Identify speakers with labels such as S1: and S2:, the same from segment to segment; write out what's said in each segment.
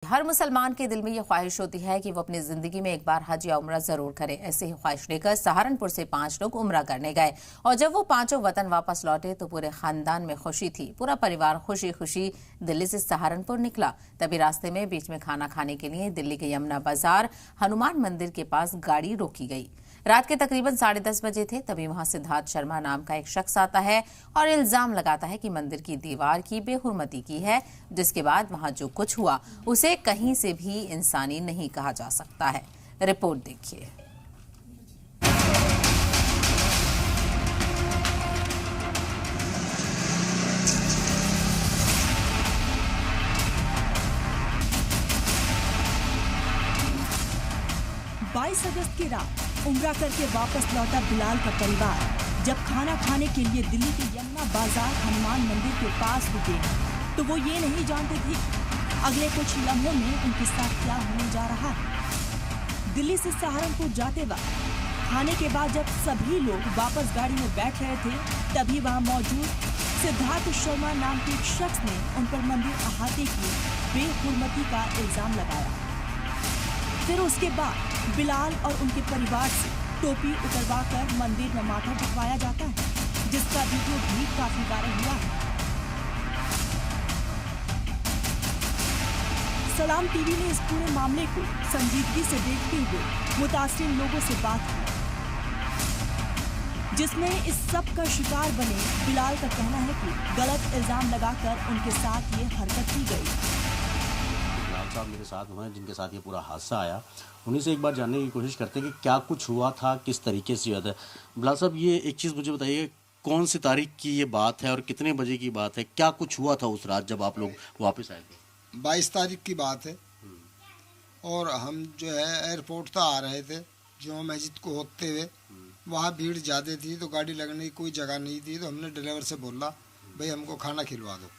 S1: हर मुसलमान के दिल में ये ख्वाहिश होती है कि वो अपनी जिंदगी में एक बार हज या उम्रा जरूर करे। ऐसे ही ख्वाहिश लेकर सहारनपुर से 5 लोग उम्रा करने गए और जब वो पांचों वतन वापस लौटे तो पूरे खानदान में खुशी थी। पूरा परिवार खुशी खुशी दिल्ली से सहारनपुर निकला। तभी रास्ते में बीच में खाना खाने के लिए दिल्ली के यमुना बाजार हनुमान मंदिर के पास गाड़ी रोकी गई। रात के तकरीबन 10:30 बजे थे। तभी वहां सिद्धार्थ शर्मा नाम का एक शख्स आता है और इल्जाम लगाता है कि मंदिर की दीवार की बेहुरमती की है, जिसके बाद वहां जो कुछ हुआ उसे कहीं से भी इंसानी नहीं कहा जा सकता है। रिपोर्ट देखिए।
S2: अगस्त की रात उम्रा करके वापस लौटा बिलाल का परिवार जब खाना खाने के लिए दिल्ली के यमुना बाजार हनुमान मंदिर के पास रुके तो वो ये नहीं जानते थे अगले कुछ लम्हों में उनके साथ क्या होने जा रहा है। दिल्ली से सहारनपुर जाते वक्त खाने के बाद जब सभी लोग वापस गाड़ी में बैठ रहे थे तभी वहां मौजूद सिद्धार्थ शर्मा नाम के एक शख्स ने उन पर मंदिर अहाते की बेहुरमती का इल्जाम लगाया। फिर उसके बाद बिलाल और उनके परिवार से टोपी उतरवाकर मंदिर में माथा टेकवाया जाता है, जिसका वीडियो भी काफी वायरल हुआ है। सलाम टीवी ने इस पूरे मामले को संजीदगी से देखते हुए मुतासिर लोगों से बात की, जिसमें इस सब का शिकार बने बिलाल का कहना है कि गलत इल्जाम लगाकर उनके साथ ये हरकत की गई।
S3: साहब मेरे साथ हुए जिनके साथ ये पूरा हादसा आया, उन्हीं से एक बार जानने की कोशिश करते हैं कि क्या कुछ हुआ था, किस तरीके से हुआ था। बिलाल साहब, ये एक चीज़ मुझे बताइए, कौन सी तारीख की ये बात है और कितने बजे की बात है? क्या कुछ हुआ था उस रात जब आप लोग वापस आए थे?
S4: 22 तारीख की बात है और हम जो है एयरपोर्ट तक आ रहे थे। जो मस्जिद को होते हुए वहाँ भीड़ ज़्यादा थी तो गाड़ी लगने की कोई जगह नहीं थी, तो हमने ड्राइवर से बोला भाई हमको खाना खिलवा दो।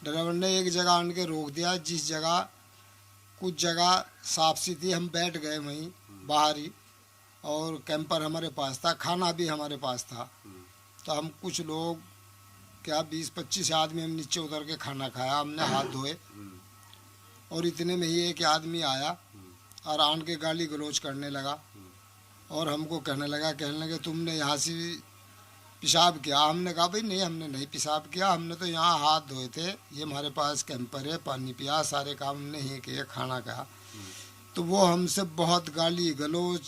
S4: ड्राइवर ने एक जगह आन के रोक दिया, जिस जगह कुछ जगह साफ सी थी, हम बैठ गए वहीं बाहर ही और कैंपर हमारे पास था, खाना भी हमारे पास था। तो हम कुछ लोग क्या 20-25 आदमी हम नीचे उतर के खाना खाया, हमने हाथ धोए और इतने में ही एक आदमी आया और आन के गाली गलौज करने लगा और हमको कहने लगा तुमने यहाँ से पेशाब किया। हमने कहा भाई नहीं, हमने नहीं पेशाब किया, हमने तो यहाँ हाथ धोए थे, ये हमारे पास कैंपर है, पानी पिया, सारे काम हमने ही किए, खाना खाया। तो वो हमसे बहुत गाली गलौज,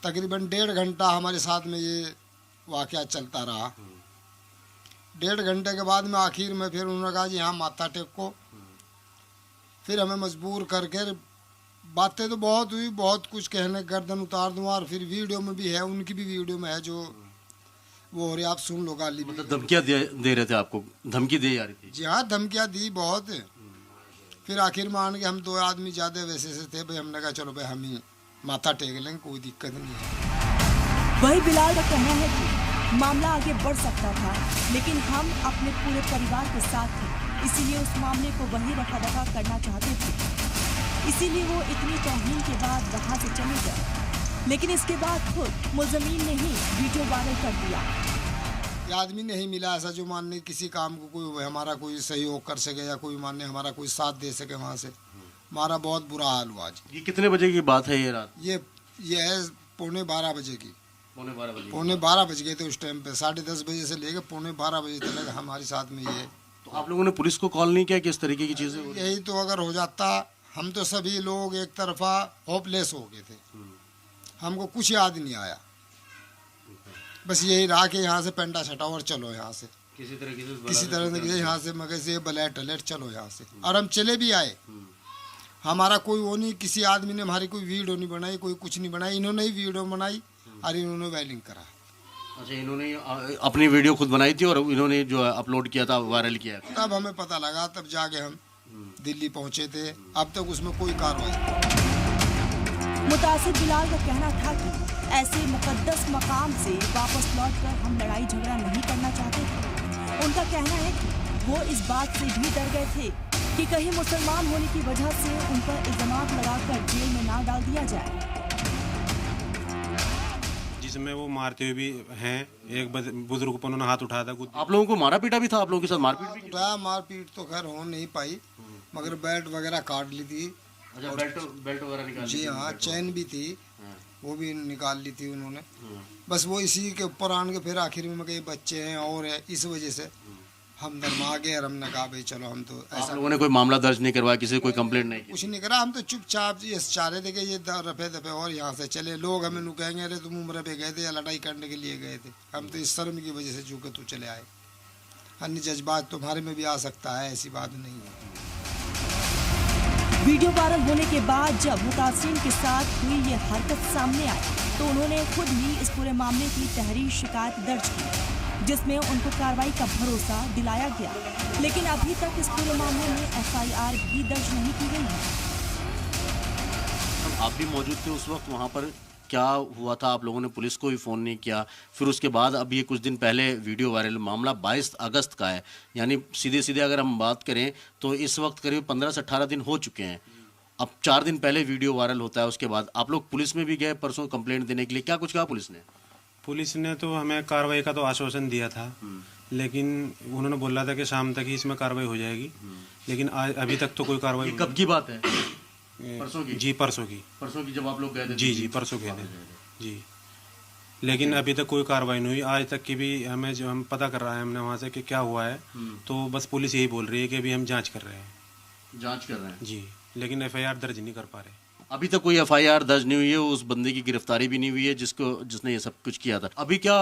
S4: तकरीबन 1.5 घंटा हमारे साथ में ये वाक़या चलता रहा। 1.5 घंटे के बाद में आखिर में फिर उन्होंने कहा जी यहाँ माथा टेको। फिर हमें मजबूर करके बातें तो बहुत हुई, बहुत कुछ कहने, गर्दन उतार दूँ, और फिर वीडियो में भी है, उनकी भी वीडियो में है जो वो हो रही, आप सुन लो गाली।
S3: मतलब धमकियाँ दे रहे थे आपको? धमकी दी जा रही थी? जी
S4: हाँ, धमकियाँ दी बहुत। फिर आखिर में आन के हम 2 आदमी ज़्यादा वैसे से थे भाई, हमने कहा चलो भाई हम ही माथा टेक लेंगे, कोई दिक्कत नहीं है।
S2: वही बिलाल का कहना है कि मामला आगे बढ़ सकता था लेकिन हम अपने पूरे परिवार के साथ थे, इसीलिए उस मामले को वही रखा रखा करना चाहते थे, इसीलिए वो इतनी तौहीन के बाद वहाँ से चले गए। लेकिन इसके बाद खुद मुलज़मीन ने ही वीडियो वायरल कर दिया।
S4: ये आदमी नहीं मिला ऐसा जो मानने किसी काम को कोई हमारा कोई सहयोग कर सके या कोई मानने हमारा कोई साथ दे सके। वहाँ से हमारा बहुत बुरा हाल हुआ आज।
S3: ये कितने बजे की बात है ये रात?
S4: ये है 11:45 बजे की।
S3: 11:15
S4: बज गए थे उस टाइम पे। 10:30 बजे से लेकर 11:45 बजे तक हमारे साथ में ये।
S3: तो आप लोगों ने पुलिस को कॉल नहीं किया कि इस तरीके की चीज़ें?
S4: यही तो अगर हो जाता, हम तो सभी लोग एक तरफा होपलेस हो गए थे, हमको कुछ याद नहीं आया, बस यही रहा कि यहाँ से पेंडा छटाओ और चलो यहाँ से किसी तरह से यहाँ से मगर से बलैट टलेट चलो यहाँ से। और हम चले भी आए, हमारा कोई वो नहीं, किसी आदमी ने हमारी कोई वीडियो नहीं बनाई, कोई कुछ नहीं बनाई, इन्होंने ही वीडियो बनाई और इन्होंने वायलिंग करा।
S3: अच्छा, इन्होंने अपनी वीडियो खुद बनाई थी और इन्होंने जो अपलोड किया था, वायरल किया?
S4: तब हमें पता लगा, तब जाके हम दिल्ली पहुँचे थे। अब तक उसमें कोई कार्रवाई।
S2: मुतासिर बिलाल का कहना था कि ऐसे मुकद्दस मकाम से वापस लौटकर हम लड़ाई झगड़ा नहीं करना चाहते थे। उनका कहना है कि वो इस बात से भी डर गए थे कि कहीं मुसलमान होने की वजह से उन पर इल्जामात लगाकर जेल में ना डाल दिया जाए,
S5: जिसमें वो मारते हुए भी हैं। एक बुजुर्ग पर हाथ उठाया था।
S3: आप लोगों को मारा पीटा भी था? आप लोगों के साथ मारपीट भी?
S4: मारपीट तो खैर हो नहीं पाई, मगर बेल्ट वगैरह काट ली थी।
S3: अच्छा, बेल्ट वगैरह निकाल
S4: जी हाँ, चैन भी थी, वो भी निकाल ली थी उन्होंने। बस वो इसी के ऊपर आन के फिर आखिर में कई बच्चे हैं और है, इस वजह से हम धर्मा गए और हमने कहा भाई चलो हम तो
S3: आप
S4: ऐसा
S3: लोगों ने कोई मामला दर्ज नहीं करवाया, किसी कोई कंप्लेंट नहीं की?
S4: कुछ नहीं करा। हम तो चुपचाप ये चाह रहे थे कि ये रफे दफे और यहाँ से चले। लोग हमें कहेंगे अरे तुम उम्र पे गए थे या लड़ाई करने के लिए गए थे। हम तो इस शर्म की वजह से चूके तो चले आए। अन्य जज्बात तुम्हारे में भी आ सकता है, ऐसी बात नहीं है।
S2: वीडियो वायरल होने के बाद जब मुतासिरीन के साथ हुई ये हरकत सामने आई तो उन्होंने खुद ही इस पूरे मामले की तहरीर शिकायत दर्ज की, जिसमें उनको कार्रवाई का भरोसा दिलाया गया। लेकिन अभी तक इस पूरे मामले में FIR भी दर्ज नहीं की गई है।
S3: आप भी मौजूद थे उस वक्त वहाँ पर, क्या हुआ था? आप लोगों ने पुलिस को भी फ़ोन नहीं किया? फिर उसके बाद अब ये कुछ दिन पहले वीडियो वायरल, मामला 22 अगस्त का है, यानी सीधे अगर हम बात करें तो इस वक्त करीब 15 से 18 दिन हो चुके हैं। अब 4 दिन पहले वीडियो वायरल होता है, उसके बाद आप लोग पुलिस में भी गए परसों कंप्लेंट देने के लिए, क्या कुछ कहा पुलिस ने?
S5: पुलिस ने तो हमें कार्रवाई का तो आश्वासन दिया था, लेकिन उन्होंने बोला था कि शाम तक ही इसमें कार्रवाई हो जाएगी, लेकिन आज अभी तक तो कोई कार्रवाई।
S3: कब की बात है? परसों की?
S5: जी परसों की जब आप लोग गए थे? जी परसों गए थे जी, लेकिन अभी तक कोई कार्रवाई नहीं हुई। आज तक की भी हमें जो हम पता कर रहा है हमने वहाँ से कि क्या हुआ है, तो बस पुलिस यही बोल रही है कि अभी हम जांच कर रहे हैं जी, लेकिन FIR दर्ज नहीं कर पा रहे।
S3: अभी तक कोई FIR दर्ज नहीं हुई है, उस बंदे की गिरफ्तारी भी नहीं हुई है जिसने ये सब कुछ किया था। अभी क्या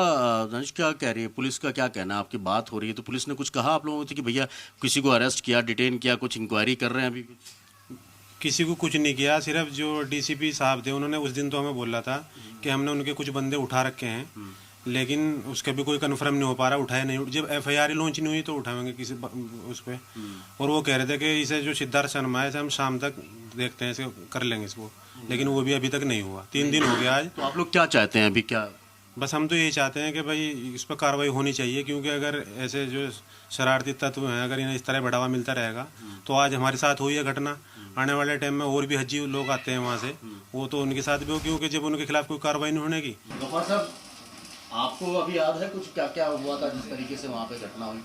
S3: दानिश क्या कह रही है पुलिस का, क्या कहना है? आपकी बात हो रही है तो पुलिस ने कुछ कहा आप लोगों से कि भैया किसी को अरेस्ट किया, डिटेन किया, कुछ इंक्वायरी कर रहे हैं? अभी
S5: किसी को कुछ नहीं किया, सिर्फ जो DCP साहब थे उन्होंने उस दिन तो हमें बोला था कि हमने उनके कुछ बंदे उठा रखे हैं, लेकिन उसका भी कोई कन्फर्म नहीं हो पा रहा, उठाए नहीं। जब FIR लॉन्च नहीं हुई तो उठाएंगे किसी उस पर। और वो कह रहे थे कि इसे जो सिद्धार्थ शर्मा है हम शाम तक देखते हैं, इसे कर लेंगे इसको, लेकिन वो भी अभी तक नहीं हुआ। 3 दिन हो गया आज।
S3: तो आप लोग क्या चाहते हैं अभी? क्या
S5: बस हम तो यही चाहते हैं कि भाई इस पर कार्रवाई होनी चाहिए, क्योंकि अगर ऐसे जो शरारती तत्व हैं अगर इन्हें इस तरह बढ़ावा मिलता रहेगा तो आज हमारे साथ हुई है घटना, आने वाले टाइम में और भी हज्जी लोग आते हैं वहाँ से, वो तो उनके साथ भी हो, क्योंकि जब उनके खिलाफ कोई कार्रवाई नहीं होने की।
S3: गफ्फार साहब, आपको अभी याद है कुछ क्या क्या हुआ था जिस तरीके से वहाँ पे घटना हुई?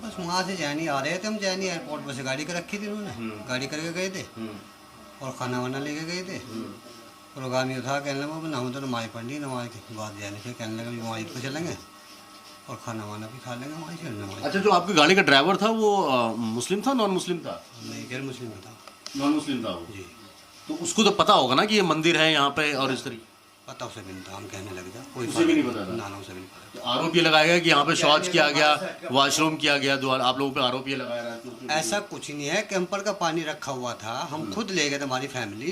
S6: बस वहाँ से जैनी आ रहे थे, हम जैनी एयरपोर्ट पर से गाड़ी कर रखी थी उन्होंने, गाड़ी करके गए थे और खाना वाना लेके गए थे। प्रोग्राम ये था, कहने लगा ना हम तो नमाज पढ़ ली, नमाज के बाद जाने से कहने लगा नमाज पर चलेंगे और खाना वाना भी खा लेंगे वहीं से नमाज।
S3: अच्छा, जो आपकी गाड़ी का ड्राइवर था वो मुस्लिम था, नॉन मुस्लिम था?
S6: नहीं, गैर मुस्लिम था।
S3: नॉन मुस्लिम था वो
S6: जी।
S3: तो उसको तो पता होगा ना कि ये मंदिर है यहाँ पे और इस तरीके?
S6: पता उसे भी नहीं था, हम कहने लगे था कोई
S3: उसे भी नहीं पता था?
S6: ना उसे भी नहीं पता।
S3: तो आरोप ये लगाया गया कि यहाँ पे शौच किया गया, वॉशरूम किया गया, आप लोगों पे आरोप ये लगाया रहा है?
S6: ऐसा कुछ नहीं है, कैंपर का पानी रखा हुआ था, हम खुद ले गए थे हमारी फैमिली,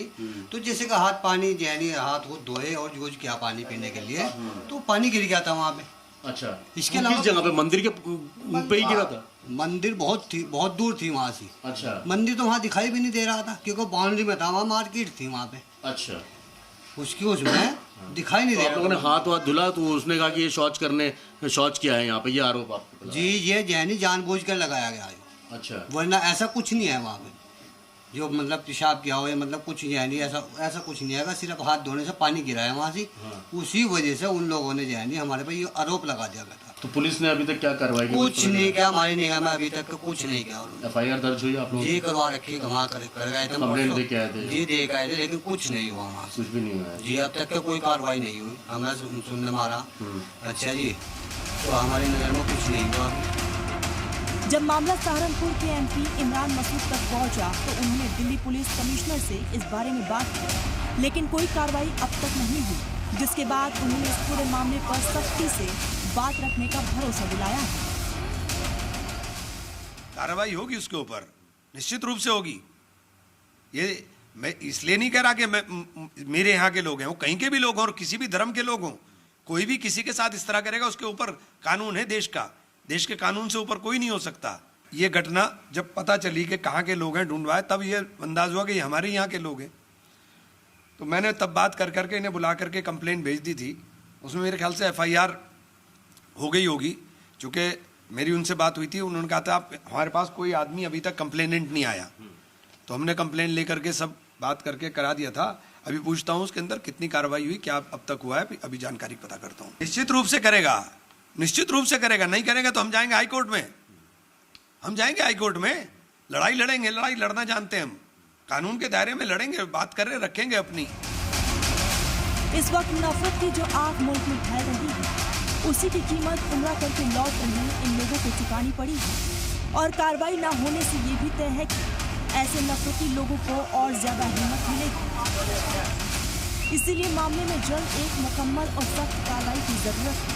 S6: तो जैसे का हाथ पानी जैनी हाथ वो धोए और यूज किया पानी पीने के लिए, तो पानी गिर गया था वहाँ पे।
S3: अच्छा,
S6: इसके अलावा
S3: किस जगह पे? मंदिर के पे ही गिरा था?
S6: मंदिर बहुत दूर थी वहाँ से।
S3: अच्छा,
S6: मंदिर तो वहाँ दिखाई भी नहीं दे रहा था, क्योंकि बाउंड्री में था, वहाँ मार्केट थी वहाँ पे,
S3: अच्छा,
S6: उसमें दिखाई नहीं
S3: तो
S6: दे
S3: आप
S6: रहा।
S3: लोगों ने हाथ धुला तो उसने कहा कि ये शौच किया है यहाँ पे, ये आरोप आपको?
S6: जी, ये जैनी जानबूझकर लगाया गया है,
S3: अच्छा,
S6: वरना ऐसा कुछ नहीं है वहाँ पे जो मतलब पेशाब किया हो या मतलब कुछ जैनी ऐसा कुछ नहीं है, सिर्फ हाथ धोने से पानी गिरा है वहाँ से। उसी वजह से उन लोगों ने जैनी हमारे पे ये आरोप लगा दिया गया था।
S3: तो पुलिस ने अभी तक क्या कार्रवाई की?
S6: कुछ नहीं किया, हमारी निगाह में अभी तक कुछ नहीं किया।
S3: FIR दर्ज हुई आप लोगों?
S6: जी करवा रखी, वहाँ कर गए थे,
S3: कंप्लेंट दे के आए थे?
S6: जी दे के आए थे, लेकिन कुछ नहीं हुआ वहाँ से।
S3: कुछ भी नहीं हुआ
S6: जी, अब तक का कोई कार्रवाई नहीं हुई, हमें सुनने मारा। अच्छा जी, तो हमारी नज़र में कुछ नहीं हुआ।
S2: जब मामला सहारनपुर के MP इमरान मसूद तक पहुंचा तो उन्होंने दिल्ली पुलिस कमिश्नर से इस बारे में बात की, लेकिन कोई कार्रवाई अब तक नहीं हुई, जिसके बाद उन्होंने इस पूरे मामले पर सख्ती से बात रखने का भरोसा दिलाया है।
S7: कार्रवाई होगी उसके ऊपर, निश्चित रूप से होगी। ये मैं इसलिए नहीं कह रहा कि मेरे यहाँ के लोग हैं, वो कहीं के भी लोग हों और किसी भी धर्म के लोग हों, कोई भी किसी के साथ इस तरह करेगा उसके ऊपर कानून है देश का, देश के कानून से ऊपर कोई नहीं हो सकता। ये घटना जब पता चली कि कहाँ के लोग हैं ढूंढवाए, तब ये अंदाज हुआ कि ये हमारे यहाँ के लोग हैं। तो मैंने तब बात कर करके इन्हें बुला करके कंप्लेंट भेज दी थी, उसमें मेरे ख्याल से FIR हो गई होगी, चूँकि मेरी उनसे बात हुई थी, उन्होंने कहा था आप हमारे पास कोई आदमी अभी तक कंप्लेनेंट नहीं आया, तो हमने कंप्लेंट ले करके सब बात करके करा दिया था। अभी पूछता हूँ उसके अंदर कितनी कार्रवाई हुई, क्या अब तक हुआ है, अभी जानकारी पता करता हूँ। निश्चित रूप से करेगा, निश्चित रूप से करेगा, नहीं करेगा तो हम जाएंगे हाई कोर्ट में, हम जाएंगे हाई कोर्ट में। लड़ाई लड़ेंगे, लड़ाई लड़ना जानते हैं हम, कानून के दायरे में लड़ेंगे, बात कर रहे रखेंगे अपनी।
S2: इस वक्त नफरत की जो आग मुल्क में फैल रही है, उसी की कीमत उम्रा करके लौट रहे इन लोगों को चुकानी पड़ी है। और कार्रवाई न होने से ये भी तय है कि ऐसे नफरती लोगों को और ज्यादा हिम्मत मिलेगी। इसीलिए मामले में जल्द एक मुकम्मल और सख्त कार्रवाई की जरूरत है।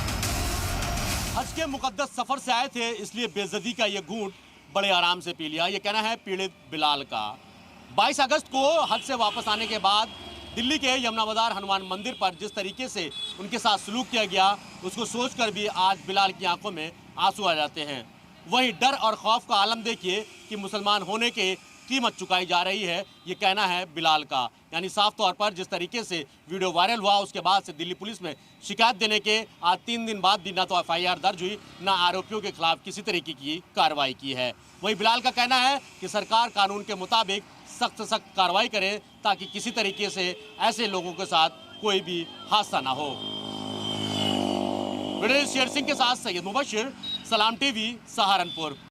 S3: हज के मुकद्दस सफर से आए थे, इसलिए बेइज्जती का ये घूंट बड़े आराम से पी लिया। ये कहना है पीड़ित बिलाल का। 22 अगस्त को हज से वापस आने के बाद दिल्ली के यमुना बाजार हनुमान मंदिर पर जिस तरीके से उनके साथ सलूक किया गया, उसको सोचकर भी आज बिलाल की आंखों में आंसू आ जाते हैं। वहीं डर और खौफ का आलम देखिए कि मुसलमान होने के कीमत चुकाई जा रही है, ये कहना है बिलाल का। यानी साफ तौर पर जिस तरीके से वीडियो वायरल हुआ, उसके बाद से दिल्ली पुलिस में शिकायत देने के आज 3 दिन बाद भी ना तो FIR दर्ज हुई, ना आरोपियों के खिलाफ किसी तरीके की कार्रवाई की है। वहीं बिलाल का कहना है कि सरकार कानून के मुताबिक सख्त से सख्त कार्रवाई करे ताकि किसी तरीके से ऐसे लोगों के साथ कोई भी हादसा ना हो। वीडियो शेर सिंह के साथ सैयद मुबशिर, सलाम TV, सहारनपुर।